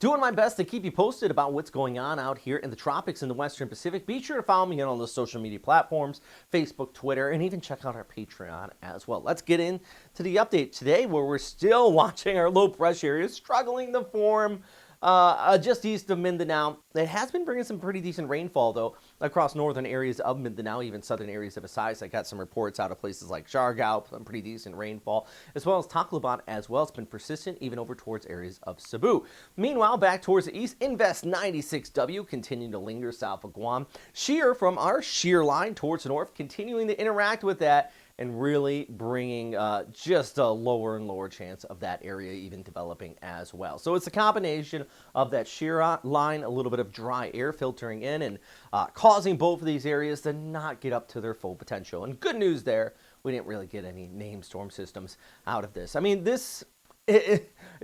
Doing my best to keep you posted about what's going on out here in the tropics in the Western Pacific. Be sure to follow me on all the social media platforms, Facebook, Twitter, and even check out our Patreon as well. Let's get into the update today where we're still watching our low pressure area struggling to form just east of Mindanao. It has been bringing some pretty decent rainfall, though, across northern areas of Mindanao, even southern areas of Visayas. I got some reports out of places like Siargao, some pretty decent rainfall, as well as Tacloban as well. It's been persistent even over towards areas of Cebu. Meanwhile, back towards the east, Invest 96W continuing to linger south of Guam. Shear from our shear line towards the north, continuing to interact with that and really bringing just a lower and lower chance of that area even developing as well. So it's a combination of that shear line, a little bit of dry air filtering in and causing both of these areas to not get up to their full potential. And good news there, we didn't really get any named storm systems out of this. I mean, it's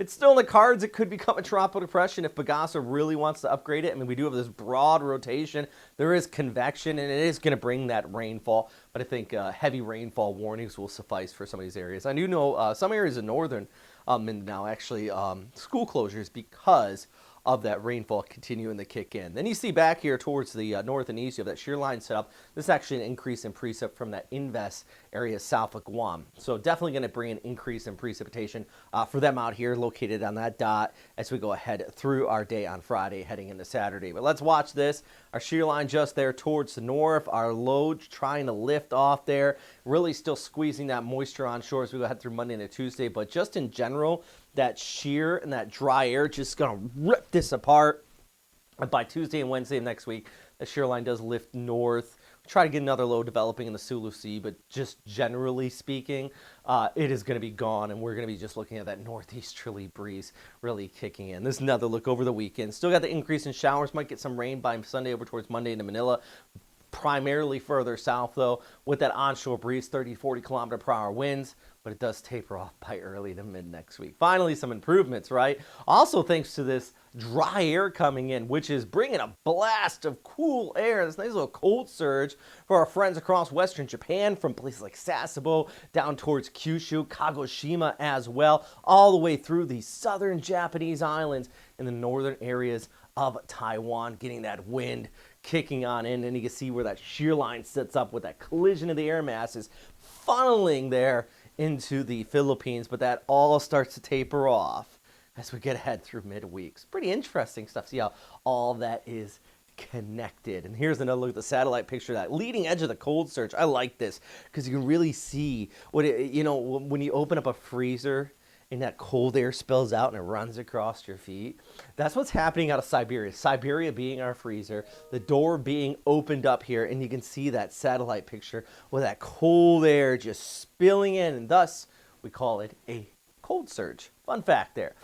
still in the cards. It could become a tropical depression if Pagasa really wants to upgrade it. I mean, we do have this broad rotation. There is convection, and it is going to bring that rainfall. But I think heavy rainfall warnings will suffice for some of these areas. I do know some areas in northern Mindanao actually school closures because of that rainfall continuing to kick in. Then you see back here towards the north and east, you have that shear line set up. This is actually an increase in precip from that Invest area south of Guam. So definitely going to bring an increase in precipitation for them out here located on that dot as we go ahead through our day on Friday heading into Saturday. But let's watch this. Our shear line just there towards the north. Our low trying to lift off there. Really still squeezing that moisture on shore as we go ahead through Monday into Tuesday. But just in general, that shear and that dry air just going to rip this apart. And by Tuesday and Wednesday of next week, the shear line does lift north. We try to get another low developing in the Sulu Sea, but just generally speaking, it is going to be gone, and we're going to be just looking at that northeasterly breeze really kicking in. This is another look over the weekend. Still got the increase in showers. Might get some rain by Sunday over towards Monday into Manila. Primarily further south, though, with that onshore breeze, 30, 40 kilometer per hour winds, but it does taper off by early to mid next week. Finally, some improvements, right? Also, thanks to this dry air coming in, which is bringing a blast of cool air, this nice little cold surge for our friends across Western Japan, from places like Sasebo down towards Kyushu, Kagoshima as well, all the way through the southern Japanese islands in the northern areas of Taiwan, getting that wind kicking on in, and you can see where that shear line sits up with that collision of the air masses funneling there into the Philippines, but that all starts to taper off as we get ahead through midweeks. Pretty interesting stuff. See how all that is connected. And here's another look at the satellite picture, that leading edge of the cold surge. I like this because you can really see what it, when you open up a freezer and that cold air spills out and it runs across your feet. That's what's happening out of Siberia. Siberia being our freezer, the door being opened up here, and you can see that satellite picture with that cold air just spilling in, and thus we call it a cold surge. Fun fact there.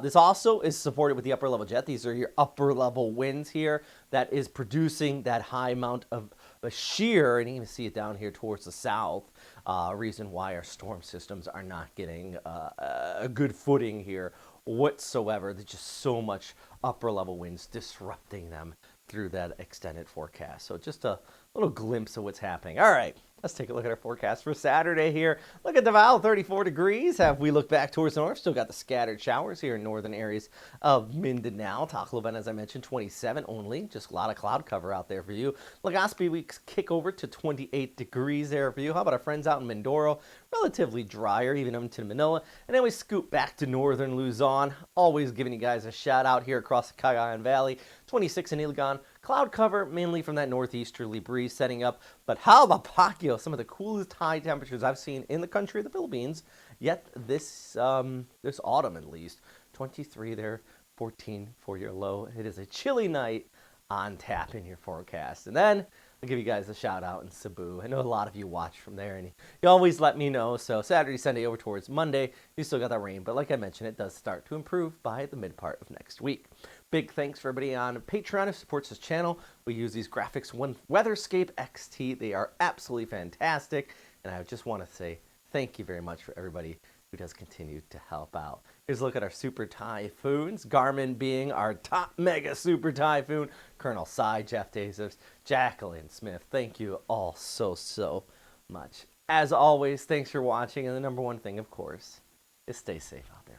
This also is supported with the upper level jet. These are your upper level winds here that is producing that high amount of shear, and you can see it down here towards the south. Reason why our storm systems are not getting a good footing here whatsoever. There's just so much upper level winds disrupting them through that extended forecast. So just a little glimpse of what's happening. All right, let's take a look at our forecast for Saturday here. Look at Davao, 34 degrees. Have we look back towards the north, still got the scattered showers here in northern areas of Mindanao. Tacloban, as I mentioned, 27 only. Just a lot of cloud cover out there for you. Legazpi, we kick over to 28 degrees there for you. How about our friends out in Mindoro? Relatively drier, even up to Manila. And then we scoop back to northern Luzon. Always giving you guys a shout out here across the Cagayan Valley. 26 in Iligan. Cloud cover mainly from that northeasterly breeze setting up. But how about Baguio? Some of the coolest high temperatures I've seen in the country of the Philippines. Yet this autumn at least. 23 there, 14 for your low. It is a chilly night on tap in your forecast. And then I'll give you guys a shout out in Cebu. I know a lot of you watch from there, and you always let me know. So Saturday, Sunday, over towards Monday, you still got that rain. But like I mentioned, it does start to improve by the mid part of next week. Big thanks for everybody on Patreon who supports this channel. We use these graphics, Weatherscape XT. They are absolutely fantastic. And I just want to say thank you very much for everybody who does continue to help out. Here's a look at our super typhoons. Garmin being our top mega super typhoon. Colonel Cy, Jeff Dazers, Jacqueline Smith. Thank you all so much. As always, thanks for watching. And the number one thing, of course, is stay safe out there.